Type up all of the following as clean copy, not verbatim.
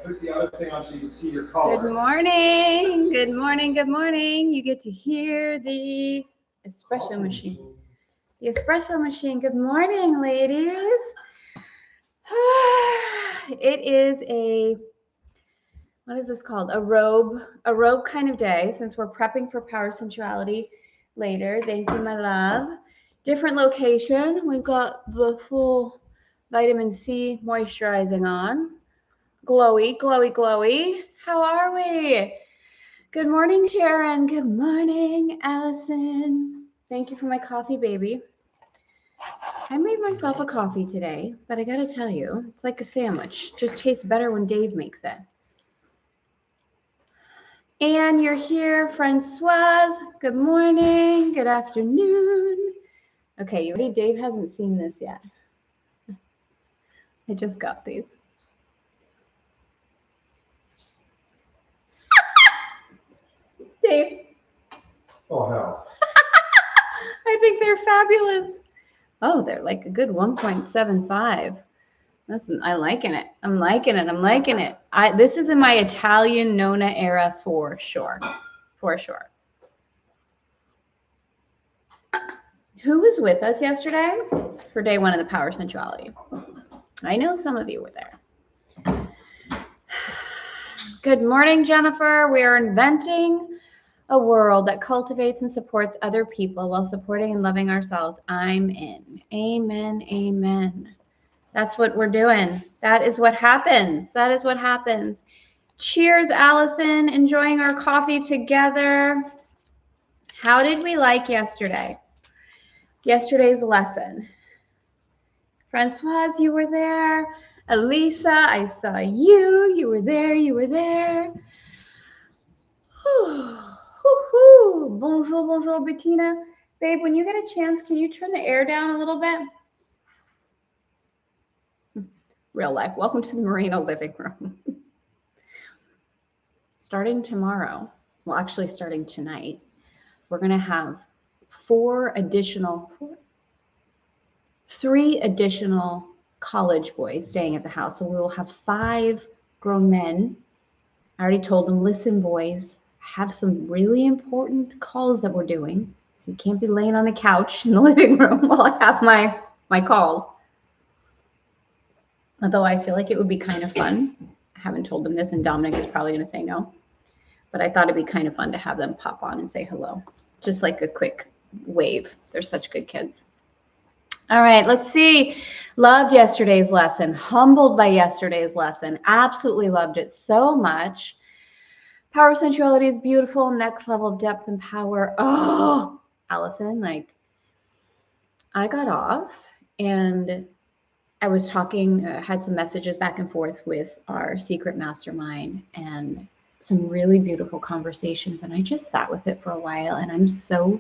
put the other thing on so you can see your color. Good morning. Good morning. Good morning. You get to hear the espresso machine. The espresso machine. Good morning, ladies. It is what is this called? A robe kind of day since we're prepping for Power Sensuality later. Thank you, my love. Different location. We've got the full vitamin C moisturizing on. Glowy, glowy, glowy. How are we? Good morning, Sharon. Good morning, Allison. Thank you for my coffee, baby. I made myself a coffee today, but I gotta tell you, it's like a sandwich. Just tastes better when Dave makes it. And you're here, Francoise. Good morning. Good afternoon. Okay, you ready? Dave hasn't seen this yet. I just got these. Dave. Oh, hell. I think they're fabulous. Oh, they're like a good 1.75. Listen, I'm liking it. I'm liking it. I'm liking it. This is in my Italian Nona era for sure. For sure. Who was with us yesterday for day one of the Power Sensuality? I know some of you were there. Good morning, Jennifer. We are inventing a world that cultivates and supports other people while supporting and loving ourselves. I'm in. Amen. Amen. That's what we're doing. That is what happens. That is what happens. Cheers, Allison. Enjoying our coffee together. How did we like yesterday? Yesterday's lesson. Francoise, you were there. Elisa, I saw you. You were there. You were there. Bonjour, bonjour, Bettina. Babe, when you get a chance, can you turn the air down a little bit? Real life. Welcome to the Marino living room. Starting tomorrow, well, actually starting tonight, we're going to have three additional college boys staying at the house. So we will have 5 grown men. I already told them, listen, boys, I have some really important calls that we're doing. So you can't be laying on the couch in the living room while I have my calls. Although I feel like it would be kind of fun. I haven't told them this, and Dominic is probably going to say no. But I thought it'd be kind of fun to have them pop on and say hello. Just like a quick wave. They're such good kids. All right, let's see. Loved yesterday's lesson. Humbled by yesterday's lesson. Absolutely loved it so much. Power Sensuality is beautiful. Next level of depth and power. Oh, Allison, like, I got off and I was talking, had some messages back and forth with our secret mastermind and some really beautiful conversations. And I just sat with it for a while, and I'm so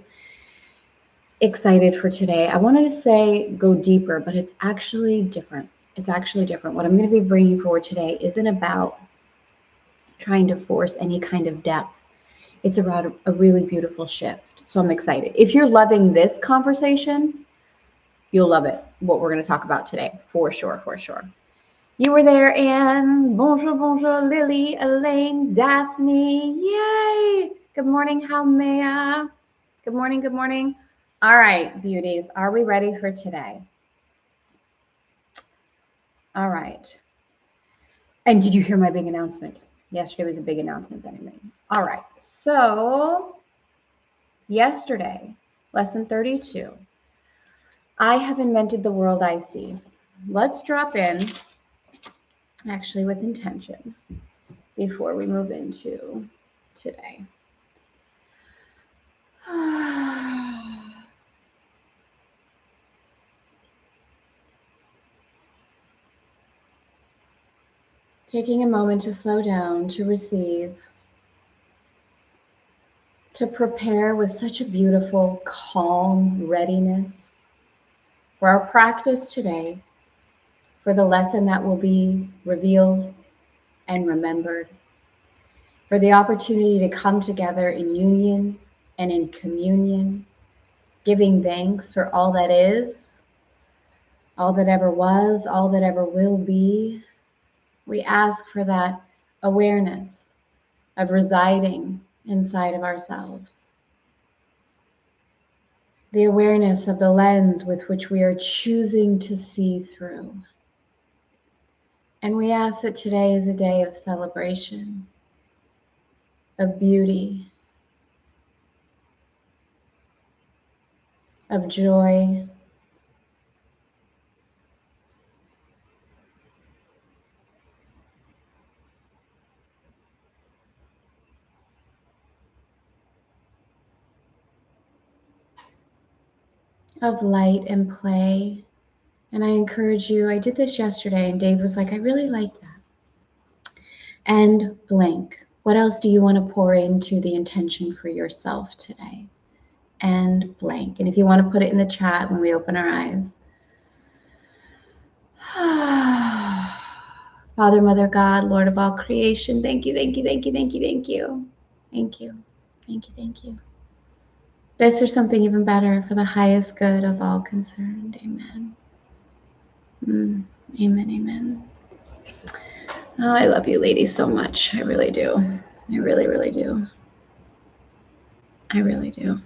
excited for today. I wanted to say go deeper, but it's actually different. It's actually different. What I'm going to be bringing forward today isn't about trying to force any kind of depth. It's about a really beautiful shift. So I'm excited. If you're loving this conversation, you'll love it, what we're going to talk about today, for sure, for sure. You were there, Anne. Bonjour, bonjour, Lily, Elaine, Daphne. Yay! Good morning, Haumea. Good morning, good morning. All right, beauties, are we ready for today? All right. And did you hear my big announcement? Yesterday was a big announcement that I made. All right, so yesterday, lesson 32, I have invented the world I see. Let's drop in, actually with intention, before we move into today. Taking a moment to slow down, to receive, to prepare with such a beautiful, calm readiness for our practice today, for the lesson that will be revealed and remembered, for the opportunity to come together in union and in communion, giving thanks for all that is, all that ever was, all that ever will be. We ask for that awareness of residing inside of ourselves. The awareness of the lens with which we are choosing to see through. And we ask that today is a day of celebration, of beauty, of joy, of light and play. And I encourage you, I did this yesterday and Dave was like, I really like that. And blank. What else do you want to pour into the intention for yourself today? And blank. And if you want to put it in the chat when we open our eyes. Father, Mother, God, Lord of all creation, thank you, thank you, thank you, thank you, thank you. Thank you, thank you, thank you. Best or something even better for the highest good of all concerned. Amen. Amen, amen. Oh, I love you ladies so much. I really do. I really, really do. I really do.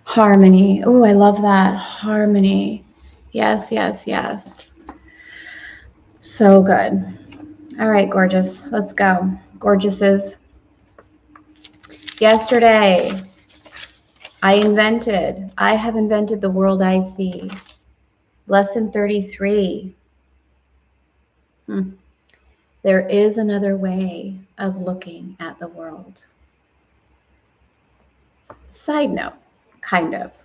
Harmony. Oh, I love that. Harmony. Yes, yes, yes. So good. All right, gorgeous. Let's go. Gorgeouses. Yesterday, I have invented the world I see. Lesson 33. There is another way of looking at the world. Side note, kind of.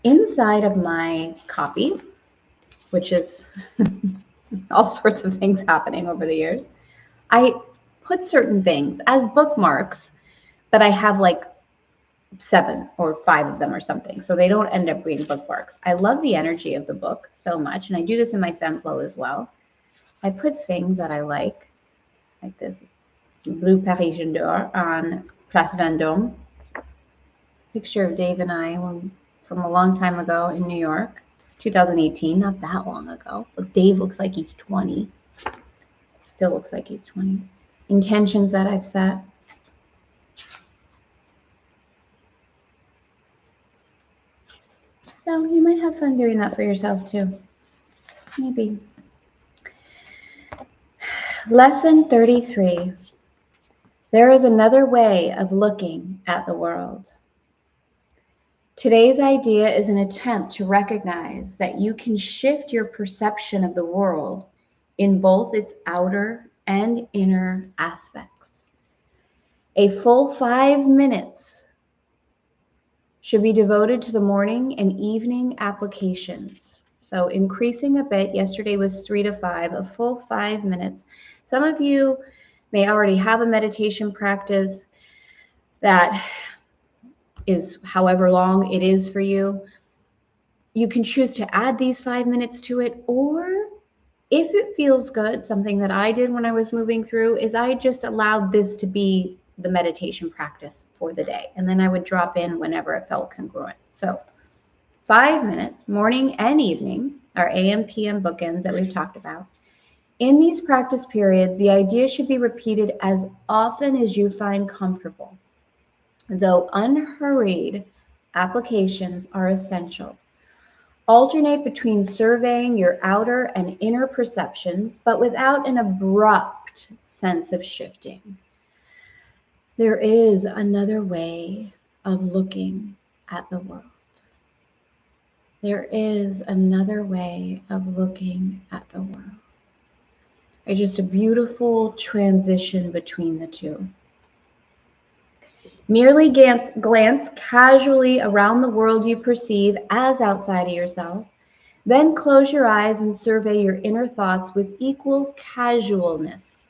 Inside of my copy, which is all sorts of things happening over the years, I put certain things as bookmarks, but I have like 7 or 5 of them or something. So they don't end up being bookmarks. I love the energy of the book so much. And I do this in my Femme flow as well. I put things that I like this blue Parisian door on Place Vendôme. Picture of Dave and I from a long time ago in New York, 2018, not that long ago. But Dave looks like he's 20. Still looks like he's 20. Intentions that I've set. So you might have fun doing that for yourself too. Maybe. Lesson 33. There is another way of looking at the world. Today's idea is an attempt to recognize that you can shift your perception of the world in both its outer and inner aspects. A full 5 minutes should be devoted to the morning and evening applications. So increasing a bit, yesterday was 3 to 5, a full 5 minutes. Some of you may already have a meditation practice that is however long it is for you. You can choose to add these 5 minutes to it, or if it feels good, something that I did when I was moving through is I just allowed this to be the meditation practice for the day. And then I would drop in whenever it felt congruent. So 5 minutes, morning and evening, our AM, PM bookends that we've talked about. In these practice periods, the idea should be repeated as often as you find comfortable. Though unhurried applications are essential. Alternate between surveying your outer and inner perceptions, but without an abrupt sense of shifting. There is another way of looking at the world. There is another way of looking at the world. It's just a beautiful transition between the two. Merely glance casually around the world you perceive as outside of yourself. Then close your eyes and survey your inner thoughts with equal casualness.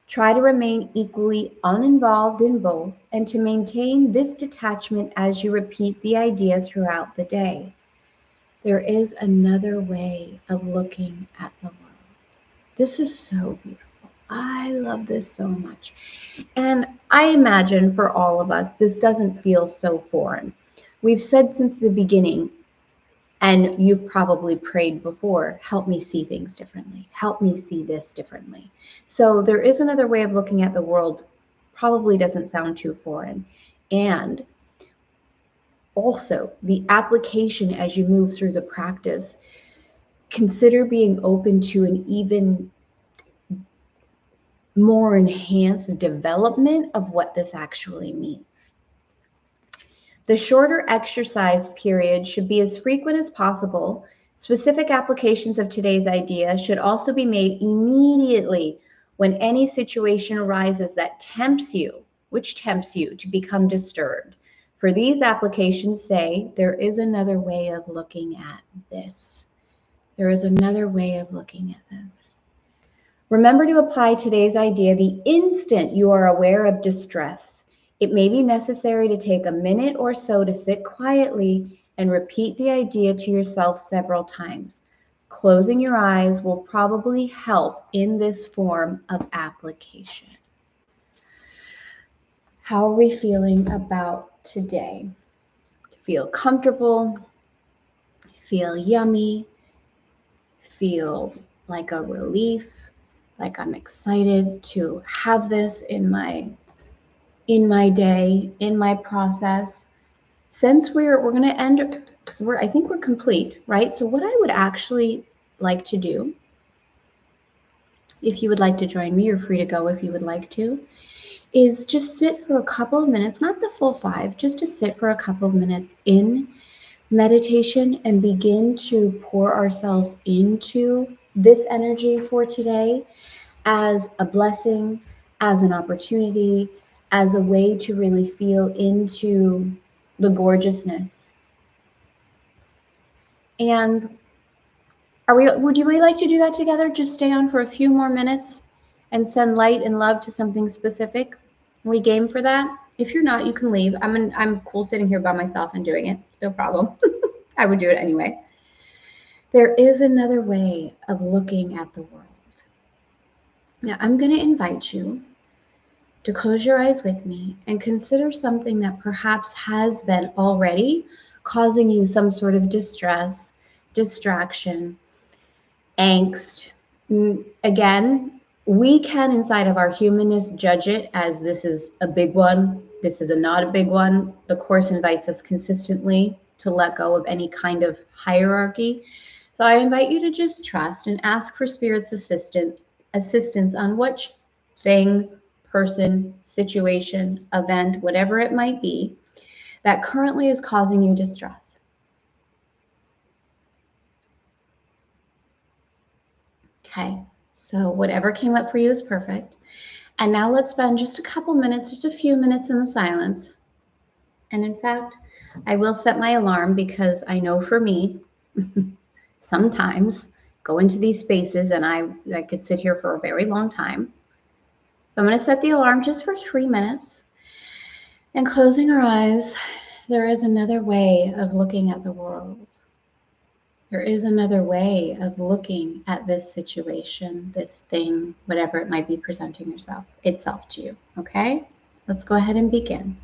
Try to remain equally uninvolved in both and to maintain this detachment as you repeat the idea throughout the day. There is another way of looking at the world. This is so beautiful. I love this so much. And I imagine for all of us, this doesn't feel so foreign. We've said since the beginning, And you've probably prayed before, help me see things differently. Help me see this differently. So there is another way of looking at the world, probably doesn't sound too foreign. And also the application as you move through the practice, consider being open to an even more enhanced development of what this actually means. The shorter exercise period should be as frequent as possible. Specific applications of today's idea should also be made immediately when any situation arises that tempts you, to become disturbed. For these applications, say, there is another way of looking at this. There is another way of looking at this. Remember to apply today's idea the instant you are aware of distress. It may be necessary to take a minute or so to sit quietly and repeat the idea to yourself several times. Closing your eyes will probably help in this form of application. How are we feeling about today? Feel comfortable? Feel yummy? Feel like a relief? Like I'm excited to have this in my day, in my process. Since we're going to end, I think we're complete, right? So what I would actually like to do, if you would like to join me, you're free to go if you would like to, is just sit for a couple of minutes, not the full 5, just to sit for a couple of minutes in meditation and begin to pour ourselves into this energy for today as a blessing, as an opportunity, as a way to really feel into the gorgeousness. And would you really like to do that together? Just stay on for a few more minutes and send light and love to something specific. Are we game for that? If you're not, you can leave. I'm cool sitting here by myself and doing it. No problem. I would do it anyway. There is another way of looking at the world. Now, I'm going to invite you to close your eyes with me and consider something that perhaps has been already causing you some sort of distress, distraction, angst. Again, we can, inside of our humanness, judge it as this is a big one, this is not a big one. The Course invites us consistently to let go of any kind of hierarchy. So I invite you to just trust and ask for Spirit's assistance on which thing, person, situation, event, whatever it might be, that currently is causing you distress. Okay, so whatever came up for you is perfect. And now let's spend just a couple minutes, just a few minutes in the silence. And in fact, I will set my alarm because I know for me, sometimes go into these spaces and I could sit here for a very long time. So I'm going to set the alarm just for 3 minutes. And closing our eyes, there is another way of looking at the world. There is another way of looking at this situation, this thing, whatever it might be presenting itself to you. Okay? Let's go ahead and begin.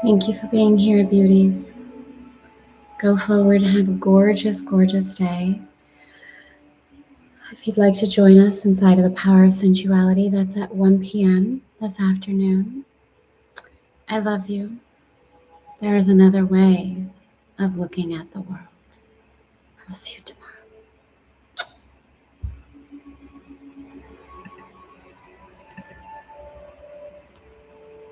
Thank you for being here, beauties. Go forward and have a gorgeous, gorgeous day. If you'd like to join us inside of the Power of Sensuality, that's at 1 p.m. this afternoon. I love you. There is another way of looking at the world. I'll see you tomorrow.